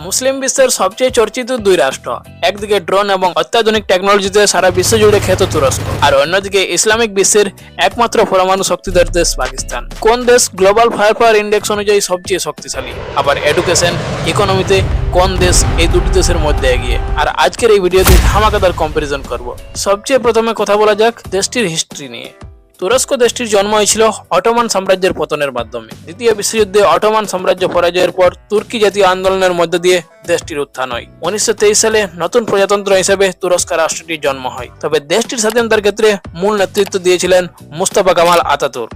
মুসলিম বিশ্বের সবচেয়ে চর্চিত দুই রাষ্ট্র, একদিকে ড্রোন এবং অত্যাধুনিক টেকনোলজিতে সারা বিশ্ব জুড়ে খ্যাত তুরস্ক, আর অন্যদিকে ইসলামিক বিশ্বের একমাত্র পরমাণু শক্তিধর দেশ পাকিস্তান। কোন দেশ গ্লোবাল ফায়ার পাওয়ার ইন্ডেক্স অনুযায়ী সবচেয়ে শক্তিশালী, আবার এডুকেশন, ইকোনমিতে কোন দেশ এই দুটি দেশের মধ্যে এগিয়ে, আর আজকের এই ভিডিওতে ধামাকাদার কম্পারিজন করব। সবচেয়ে প্রথমে কথা বলা যাক দেশটির হিস্ট্রি নিয়ে। তুরস্ক দেশটির জন্ম হয়েছিল অটোমান সাম্রাজ্যের পতনের মাধ্যমে। দ্বিতীয় বিশ্বযুদ্ধে অটোমান সাম্রাজ্য পরাজয়ের পর তুর্কি জাতীয় আন্দোলনের মধ্য দিয়ে দেশটির উত্থান হয়। 1923 সালে নতুন প্রজাতন্ত্র হিসেবে তুরস্ক রাষ্ট্রটির জন্ম হয়। তবে দেশটির স্বাধীনতার ক্ষেত্রে মূল নেতৃত্ব দিয়েছিলেন মুস্তাফা কামাল আতাতুর্ক।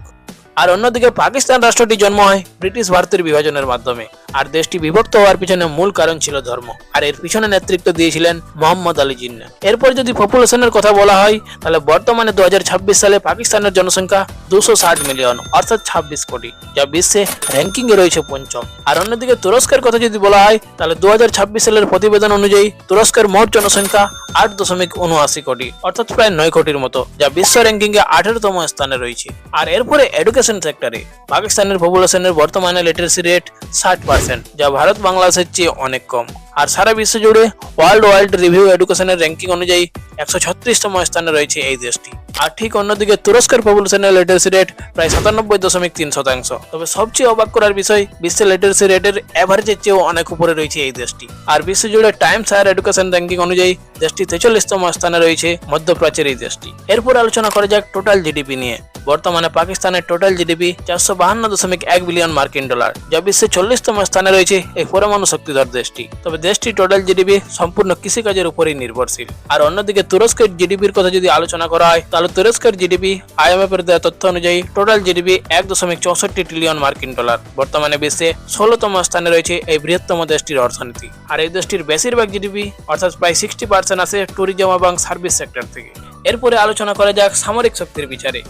আর অন্যদিকে পাকিস্তান রাষ্ট্রটি জন্ম হয় ব্রিটিশ ভারতের বিভাজনের মাধ্যমে। আর দেশটি বিভক্ত হওয়ার পিছনে মূল কারণ ছিল ধর্ম, আর এর পিছনে নেতৃত্ব দিয়েছিলেন মোহাম্মদ আলী জিন্নাহ। এরপর যদি পপুলেশনের কথা বলা হয়, তাহলে বর্তমানে 2026 সালে পাকিস্তানের জনসংখ্যা 260 মিলিয়ন, অর্থাৎ 26 কোটি, যা বিশ্বে র্যাঙ্কিং এ রয়েছে পঞ্চম। আর অন্যদিকে তুরস্কের কথা যদি বলা হয়, তাহলে 2026 সালের প্রতিবেদন অনুযায়ী তুরস্কের মোট জনসংখ্যা 8.79 কোটি, অর্থাৎ প্রায় 9 কোটির মতো, যা বিশ্ব র্যাঙ্কিং এ 18তম স্থানে রয়েছে। আর এরপরে এডুকেশন সেক্টরে পাকিস্তানের পপুলেশনের বর্তমানে লিটারেসি রেট 60%, যা ভারত বাংলাদেশের চেয়ে অনেক কম। আর সারা বিশ্ব জুড়ে ওয়ার্ল্ড রিভিউ এডুকেশনের র্যাঙ্কিং অনুযায়ী 136তম স্থানে রয়েছে এই দেশটি। আর ঠিক অন্যদিকে তুরস্কের পপুলেশনের লিটারেসি রেট প্রায় 97.3%। তবে সবচেয়ে অবাক করার বিষয়, বিশ্বের লিটারেসি রেটের এভারেজের চেয়েও অনেক উপরে রয়েছে এই দেশটি। আর বিশ্ব জুড়ে টাইমস হায়ার এডুকেশন র্যাঙ্কিং অনুযায়ী দেশটি 43তম স্থানে রয়েছে মধ্যপ্রাচ্যের এই দেশটি। এরপর আলোচনা করা যাক টোটাল জিডিপি নিয়ে। বর্তমানে পাকিস্তানের টোটাল জিডিপি 452.1 বিলিয়ন মার্কিন ডলার, যা বিশ্বের 40তম স্থানে রয়েছে এই পরমাণু শক্তিধর দেশটি। তবে দেশটির টোটাল জিডিপি সম্পূর্ণ কৃষিকাজের উপরেই নির্ভরশীল। আর অন্যদিকে তুরস্কের জিডিপির কথা যদি আলোচনা করা হয়, তাহলে তুরস্কের জিডিপি IMF এর দেওয়া তথ্য অনুযায়ী টোটাল জিডিপি 1.64 ট্রিলিয়ন মার্কিন ডলার। বর্তমানে বিশ্বে 16তম স্থানে রয়েছে এই বৃহত্তম দেশটির অর্থনীতি। আর এই দেশটির বেশিরভাগ জিডিপি, অর্থাৎ প্রায় 60% আসে ট্যুরিজম এবং সার্ভিস সেক্টর থেকে। এরপরে আলোচনা করা যাক সামরিক শক্তির বিচারে।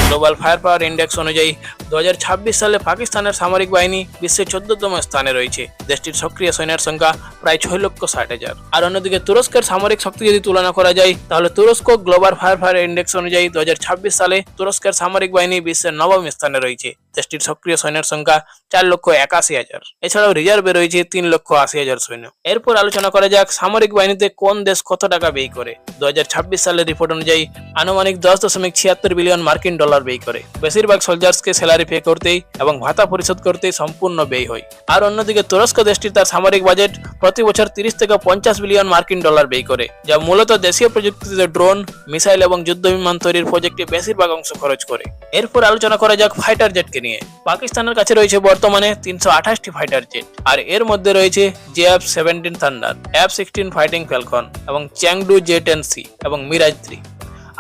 গ্লোবাল ফায়ার পাওয়ার ইন্ডেক্স অনুযায়ী 2026 সালে পাকিস্তানের সামরিক বাহিনী বিশ্বের 14তম স্থানে রয়েছে। দেশটির সক্রিয় সৈন্যের সংখ্যা প্রায় 6,60,000। আর অন্যদিকে তুরস্কের সামরিক শক্তি যদি তুলনা করা যায়, তাহলে তুরস্ক গ্লোবাল ফায়ার পাওয়ার ইন্ডেক্স অনুযায়ী 2026 সালে তুরস্কের সামরিক বাহিনী বিশ্বের 9ম স্থানে রয়েছে। দেশটির সক্রিয় সৈন্যের সংখ্যা 4,81,000। এছাড়াও রিজার্ভে রয়েছে 3,80,000 সৈন্য। এরপর আলোচনা করা যাক সামরিক বাহিনীতে কোন দেশ কত টাকা ব্যয় করে। 2026 সালের রিপোর্ট অনুযায়ী আনুমানিক 10.76 বিলিয়ন মার্কিন ডলার ব্যয় করে। বেশিরভাগ সোলজার্সকে স্যালারি পে করতেই এবং ভাতা পরিশোধ করতেই সম্পূর্ণ ব্যয় হয়। আর অন্যদিকে তুরস্ক দেশটি তার সামরিক বাজেট প্রতি বছর 30 থেকে 50 বিলিয়ন মার্কিন ডলার ব্যয় করে, যা মূলত দেশীয় প্রযুক্তিতে ড্রোন, মিসাইল এবং যুদ্ধ বিমান তৈরির প্রজেক্টে বেশিরভাগ অংশ খরচ করে। এরপর আলোচনা করা যাক ফাইটার জেটকে নিয়ে। পাকিস্তানের কাছে রয়েছে বর্তমানে 328টি ফাইটার জেট। আর এর মধ্যে রয়েছে JF-17 thunder, F-16 fighting Falcon এবং চ্যাংডু J-10C এবং মিরাজ 3।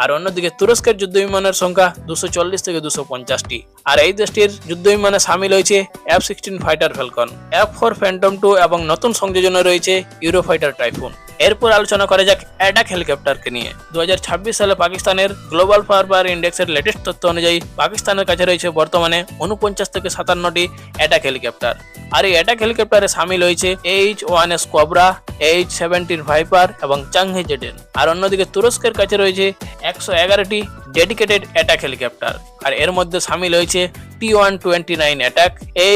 আর অন্যদিকে তুরস্কের যুদ্ধ বিমানের সংখ্যা 240 থেকে 250টি। আর এই দেশটির যুদ্ধ বিমানে সামিল হয়েছে F-16 fighter Falcon, F-4 Phantom 2 এবং নতুন সংযোজনে রয়েছে ইউরোফাইটার টাইফুন। এরপর আলোচনা করা যাক অ্যাটাক হেলিকপ্টারকে নিয়ে। 2026 সালে পাকিস্তানের গ্লোবাল ফায়ার পাওয়ার ইন্ডেক্সের লেটেস্ট তথ্য অনুযায়ী পাকিস্তানের কাছে রয়েছে বর্তমানে 49 থেকে 57টি অ্যাটাক হেলিকপ্টার। আর এই অ্যাটাক হেলিকপ্টারে সামিল হয়েছে H-1S কোবরা, H-17 ভাইপার এবং চাংহি জেডেন। আর অন্যদিকে তুরস্কের কাছে রয়েছে 111টি ডেডিকেটেড অ্যাটাক হেলিকপ্টার। আর এর মধ্যে সামিল হয়েছে T-129 attack,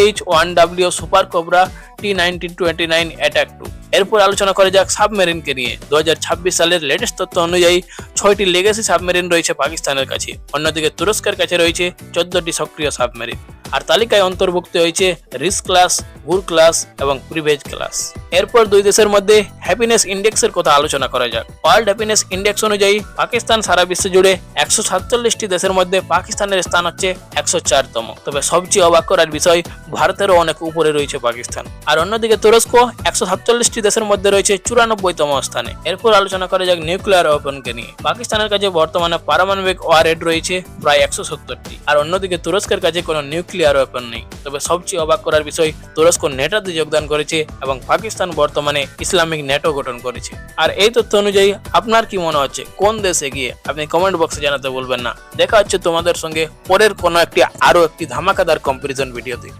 H-1W super cobra, T-1929 attack 2। এরপর আলোচনা করা যাক সাবমেরিনকে নিয়ে। 2026 সালের লেটেস্ট তথ্য অনুযায়ী 6টি লেগেসি সাবমেরিন রয়েছে পাকিস্তানের কাছে। অন্যদিকে তুরস্কের কাছে রয়েছে 14টি সক্রিয় সাবমেরিন। আর তালিকায় অন্তর্ভুক্ত হয়েছে রিস ক্লাস, গুর ক্লাস এবং প্রিভেজ ক্লাস। এরপর দুই দেশের মধ্যে হ্যাপিনেস ইন্ডেক্সের কথা আলোচনা করা যাক। ওয়ার্ল্ড হ্যাপিনেস ইন্ডেক্স অনুযায়ী পাকিস্তান সারা বিশ্ব জুড়ে 147টি দেশের মধ্যে পাকিস্তানের স্থান হচ্ছে 104তম। তবে সবচেয়ে অবাক করার বিষয়, ভারতেরও অনেক উপরে রয়েছে পাকিস্তান। আর অন্যদিকে তুরস্ক 147টি দেশের মধ্যে রয়েছে 94তম স্থানে। এরপর আলোচনা করা যাক নিউক্লিয়ার ওয়েপনকে নিয়ে। পাকিস্তানের কাছে বর্তমানে পারমাণবিক ওয়ারহেড রয়েছে প্রায় 170টি। আর অন্যদিকে তুরস্কের কাছে কোনো নিউক্লিয়ার ওয়েপন নেই। তবে সবচেয়ে অবাক করার বিষয়, তুরস্ক নেটোতে যোগদান করেছে এবং পাকিস্তান বর্তমানে ইসলামিক নেটো গঠন করেছে। আর এই তথ্য অনুযায়ী আপনার কি মনে হচ্ছে কোন দেশ এগিয়ে, আপনি কমেন্ট বক্সে জানাতে ভুলবেন না। দেখা হচ্ছে তোমাদের সঙ্গে পরের কোনো একটি আরো একটি ধামাকাদার কম্পারিজন ভিডিওতে।